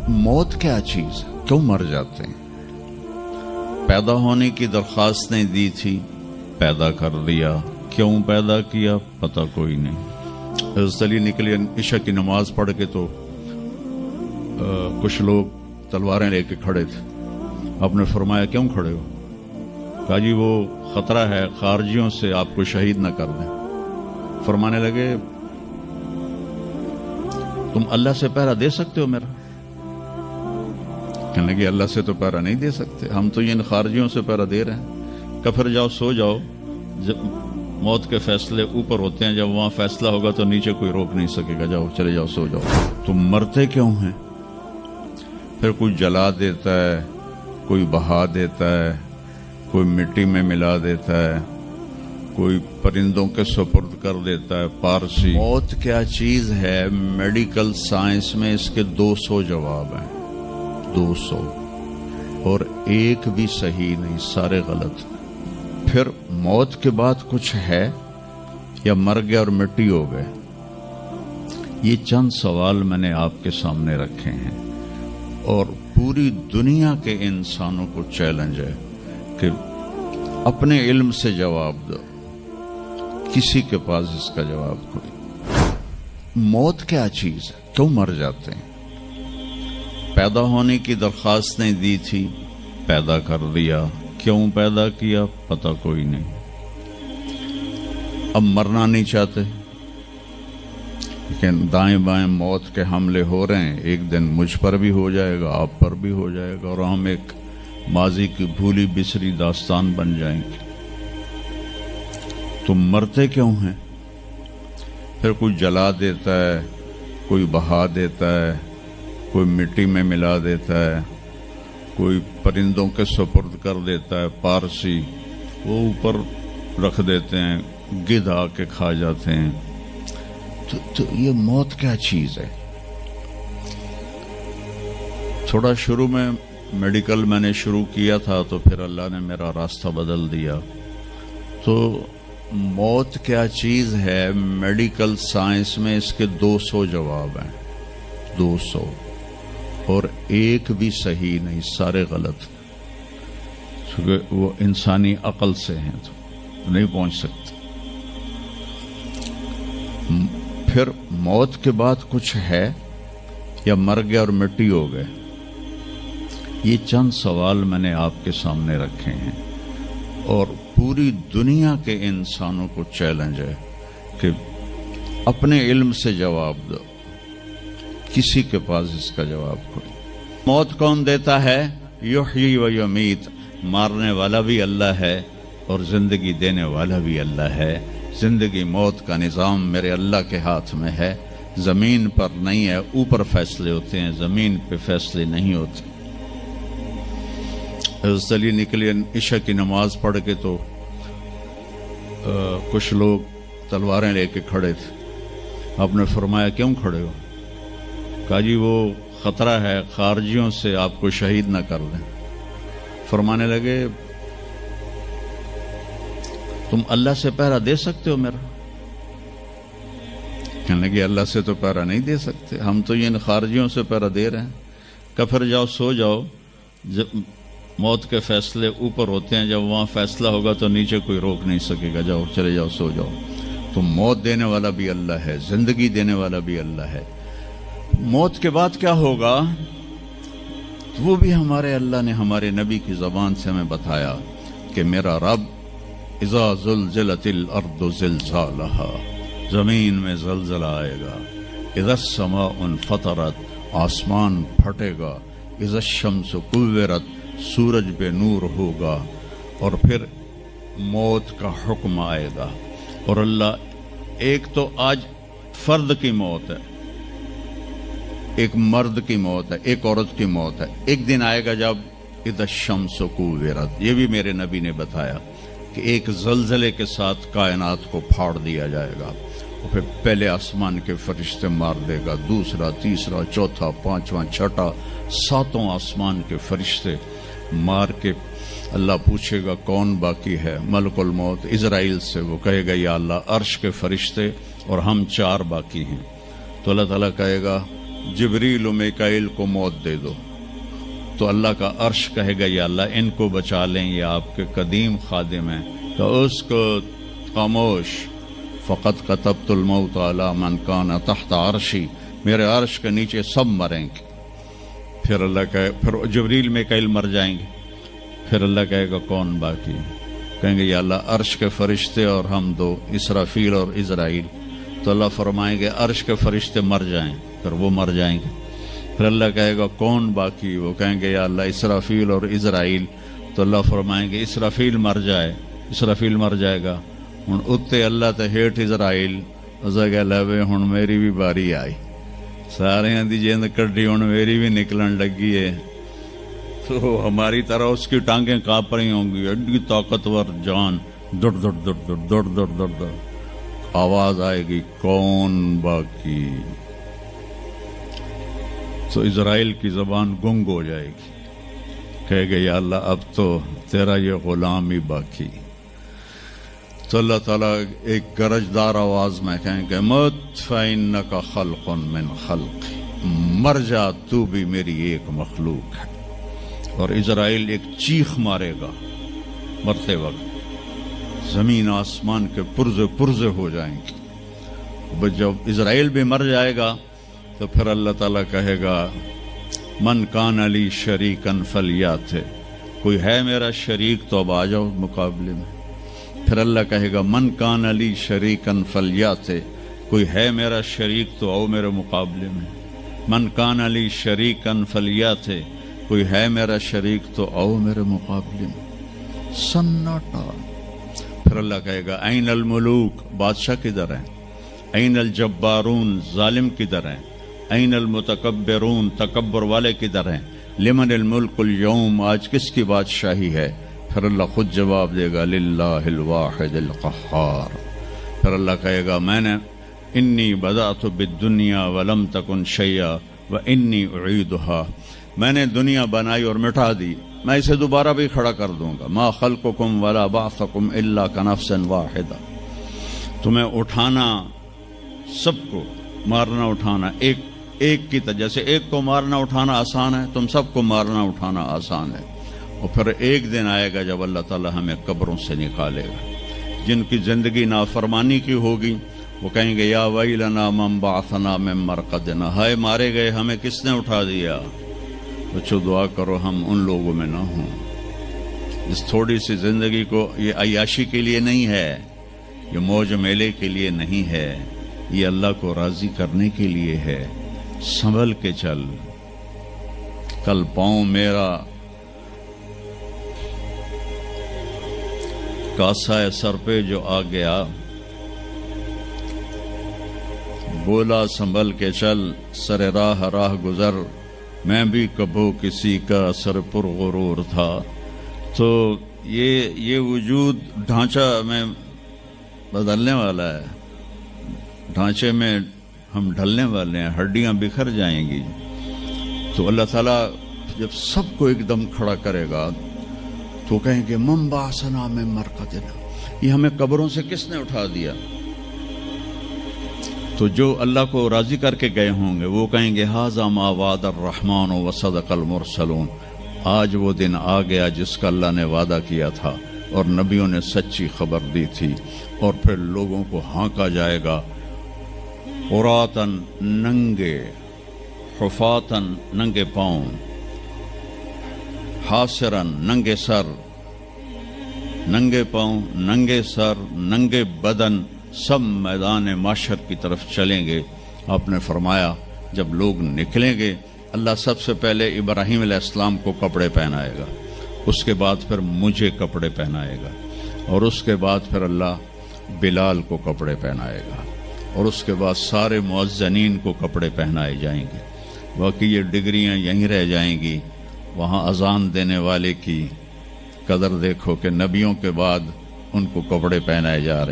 मौत क्या चीज है, क्यों मर जाते हैं? पैदा होने की दरख्वास्त नहीं दी थी, पैदा कर दिया, क्यों पैदा किया पता कोई नहीं। हज़रत अली निकले इशा की नमाज पढ़ के तो कुछ लोग तलवारें लेके खड़े थे। आपने फरमाया क्यों खड़े हो? कहा जी वो खतरा है खारजियों से, आपको शहीद न कर दें। फरमाने लगे तुम अल्लाह से पहरा दे सकते हो मेरा? कहने लगे अल्लाह से तो पहरा नहीं दे सकते, हम तो इन खारजियों से पहरा दे रहे हैं। कहा फिर जाओ सो जाओ, जब मौत के फैसले ऊपर होते हैं, जब वहां फैसला होगा तो नीचे कोई रोक नहीं सकेगा, जाओ चले जाओ सो जाओ। तुम मरते क्यों हैं? फिर कोई जला देता है, कोई बहा देता है, कोई मिट्टी में मिला देता है, कोई परिंदों के सुपुर्द कर देता है। पारसी मौत क्या चीज है, मेडिकल साइंस में इसके 200 जवाब हैं, 200, और एक भी सही नहीं, सारे गलत। फिर मौत के बाद कुछ है या मर गया और मिट्टी हो गए? ये चंद सवाल मैंने आपके सामने रखे हैं और पूरी दुनिया के इंसानों को चैलेंज है कि अपने इल्म से जवाब दो। किसी के पास इसका जवाब कोई। मौत क्या चीज है, क्यों मर जाते हैं? पैदा होने की दरख्वास्त नहीं दी थी, पैदा कर दिया, क्यों पैदा किया पता कोई नहीं। अब मरना नहीं चाहते, लेकिन दाएं बाएं मौत के हमले हो रहे हैं। एक दिन मुझ पर भी हो जाएगा, आप पर भी हो जाएगा, और हम एक माजी की भूली बिसरी दास्तान बन जाएंगे। तुम मरते क्यों हैं? फिर कोई जला देता है, कोई बहा देता है, कोई मिट्टी में मिला देता है, कोई परिंदों के सुपुर्द कर देता है। पारसी वो ऊपर रख देते हैं, गिद्ध आके खा जाते हैं। तो ये मौत क्या चीज है? थोड़ा शुरू में मेडिकल मैंने शुरू किया था, तो फिर अल्लाह ने मेरा रास्ता बदल दिया। तो मौत क्या चीज है, मेडिकल साइंस में इसके 200 जवाब हैं, 200, और एक भी सही नहीं, सारे गलत। क्योंकि वो इंसानी अकल से हैं तो नहीं पहुंच सकते। फिर मौत के बाद कुछ है या मर गया और मिट्टी हो गए? ये चंद सवाल मैंने आपके सामने रखे हैं और पूरी दुनिया के इंसानों को चैलेंज है कि अपने इल्म से जवाब दो। किसी के पास इसका जवाब कोई। मौत कौन देता है? युहयी व युमीत, मारने वाला भी अल्लाह है और जिंदगी देने वाला भी अल्लाह है। जिंदगी मौत का निजाम मेरे अल्लाह के हाथ में है, जमीन पर नहीं है। ऊपर फैसले होते हैं, जमीन पे फैसले नहीं होते। हज़रत अली निकले इशा की नमाज पढ़ के तो कुछ लोग तलवारें लेके खड़े थे। आपने फरमाया क्यों खड़े हो? कहा जी वो खतरा है खारजियों से, आपको शहीद न कर दें। फरमाने लगे तुम अल्लाह से पहरा दे सकते हो मेरा? कहने लगे अल्लाह से तो पहरा नहीं दे सकते, हम तो इन खारजियों से पहरा दे रहे हैं। कहा फिर जाओ सो जाओ, जब मौत के फैसले ऊपर होते हैं, जब वहां फैसला होगा तो नीचे कोई रोक नहीं सकेगा, जाओ चले जाओ सो जाओ। तो मौत देने वाला भी अल्लाह है, जिंदगी देने वाला भी अल्लाह है। मौत के बाद क्या होगा तो वो भी हमारे अल्लाह ने हमारे नबी की जबान से हमें बताया कि मेरा रब इज़ा ज़ुलज़िलतिल अर्दु ज़िलज़ालहा, जमीन में ज़लज़ला आएगा। इज़ा समाउन फतरत, आसमान फटेगा। इज़ा शम्सु कुव्विरत, सूरज पे नूर होगा। और फिर मौत का हुक्म आएगा। और अल्लाह, एक तो आज फर्द की मौत है, एक मर्द की मौत है, एक औरत की मौत है। एक दिन आएगा जब इज़ा शम्सु कुव्विरत, ये भी मेरे नबी ने बताया कि एक जलजले के साथ कायनात को फाड़ दिया जाएगा। और फिर पहले आसमान के फरिश्ते मार देगा, दूसरा, तीसरा, चौथा, पांचवा, छठा, सातों आसमान के फरिश्ते मार के अल्लाह पूछेगा कौन बाकी है? मलकुल मौत इजराइल से वो कहेगा या अल्लाह अर्श के फरिश्ते और हम 4 बाकी हैं। तो अल्लाह ताला कहेगा جبریل و میکائیل کو موت دے دو، تو اللہ کا عرش کہے گا یا اللہ ان کو بچا لیں، یہ آپ کے قدیم خادم ہیں، تو اس کو خاموش، فقط کتبت الموت علی من کان تحت عرشی، میرے عرش کے نیچے سب مریں گے۔ پھر اللہ کہے، پھر جبریل میکائیل مر جائیں گے، پھر اللہ کہے گا کون باقی؟ کہیں گے یا اللہ عرش کے فرشتے اور ہم دو، اسرافیل اور عزرائیل۔ تو اللہ فرمائیں گے عرش کے فرشتے مر جائیں، پھر وہ مر جائیں گے۔ پھر اللہ کہے گا کون باقی؟ وہ کہیں گے یا اللہ اسرافیل اور عزرائیل۔ تو اللہ فرمائیں گے اسرافیل مر جائے، اسرافیل مر جائے گا، ہن اتے اللہ تے ہیٹھ عزرائیل، اسا کہ لے ہن میری بھی باری آئی، سارے دی جند کڈی ہن میری بھی نکلن لگی ہے۔ تو ہماری طرح اس کی ٹانگیں کانپ رہی ہوں گی، ایڈی طاقتور جان، دڑ دڑ دڑ دڑ دڑ دڑ دڑ دڑ، آواز آئے گی کون باقی؟ تو اسرائیل کی زبان گنگ ہو جائے گی، کہے گا یا اللہ اب تو تیرا یہ غلام ہی باقی۔ تو اللہ تعالیٰ ایک گرجدار آواز میں کہیں گے مت فإنک خلق من خلق، مر جا تو بھی میری ایک مخلوق ہے۔ اور اسرائیل ایک چیخ مارے گا مرتے وقت، زمین آسمان کے پرزے پرزے ہو جائیں گے۔ جب اسرائیل بھی مر جائے گا تو پھر اللہ تعالیٰ کہے گا من کان علی شریکن فلیات، کوئی ہے میرا شریک تو اب آ جاؤ مقابلے میں۔ پھر اللہ کہے گا من کان علی شریکن فلیات، کوئی ہے میرا شریک تو آؤ میرے مقابلے میں۔ من کان علی شریکن فلیات، کوئی ہے میرا شریک تو آؤ میرے مقابلے میں۔ سناٹا۔ پھر اللہ کہے گا این الملوک، بادشاہ کدھر ہیں؟ این الجبارون، ظالم کدھر ہیں؟ این المتکبرون، تکبر والے کدھر ہیں؟ لمن الملک اليوم، آج کس کی بادشاہی ہے؟ پھر اللہ خود جواب دے گا للہ الواحد القہار۔ پھر اللہ کہے گا میں نے انی بدأت بالدنیا ولم تکن شیئا وانی اعیدها، میں نے دنیا بنائی اور مٹا دی، میں اسے دوبارہ بھی کھڑا کر دوں گا۔ ما خلقکم ولا بعثکم الا کنفس واحدہ، تمہیں اٹھانا، سب کو مارنا اٹھانا ایک کی طرح، جیسے ایک کو مارنا اٹھانا آسان ہے، تم سب کو مارنا اٹھانا آسان ہے۔ اور پھر ایک دن آئے گا جب اللہ تعالیٰ ہمیں قبروں سے نکالے گا۔ جن کی زندگی نافرمانی کی ہوگی وہ کہیں گے یا ویلنا من بعثنا من مرقدنا، ہائے مارے گئے ہمیں کس نے اٹھا دیا۔ بچو دعا کرو ہم ان لوگوں میں نہ ہوں۔ اس تھوڑی سی زندگی کو یہ عیاشی کے لیے نہیں ہے، یہ موج میلے کے لیے نہیں ہے، یہ اللہ کو راضی کرنے کے لیے ہے۔ سنبھل کے چل، کل پاؤں میرا کاسا سر پہ جو آ گیا، بولا سنبھل کے چل سر راہ راہ گزر، میں بھی کبھو کسی کا سر پر غرور تھا۔ تو یہ وجود ڈھانچہ میں بدلنے والا ہے، ڈھانچے میں ہم ڈھلنے والے ہیں، ہڈیاں بکھر جائیں گی۔ تو اللہ تعالیٰ جب سب کو ایک دم کھڑا کرے گا تو کہیں گے من بعثنا من مرقدنا، یہ ہمیں قبروں سے کس نے اٹھا دیا؟ تو جو اللہ کو راضی کر کے گئے ہوں گے وہ کہیں گے ھذا ما وعد الرحمن وصدق المرسلون، آج وہ دن آ گیا جس کا اللہ نے وعدہ کیا تھا اور نبیوں نے سچی خبر دی تھی۔ اور پھر لوگوں کو ہانکا جائے گا عراۃً، ننگے، حفاتً، ننگے پاؤں، حاسراً، ننگے سر، ننگے پاؤں، ننگے سر، ننگے بدن، سب میدان معاشر کی طرف چلیں گے۔ آپ نے فرمایا جب لوگ نکلیں گے اللہ سب سے پہلے ابراہیم علیہ السلام کو کپڑے پہنائے گا، اس کے بعد پھر مجھے کپڑے پہنائے گا، اور اس کے بعد پھر اللہ بلال کو کپڑے پہنائے گا، اور اس کے بعد سارے مؤذنین کو کپڑے پہنائے جائیں گے۔ باقی یہ ڈگریاں یہیں رہ جائیں گی۔ وہاں اذان دینے والے کی قدر دیکھو کہ نبیوں کے بعد ان کو کپڑے پہنائے جا رہے ہیں۔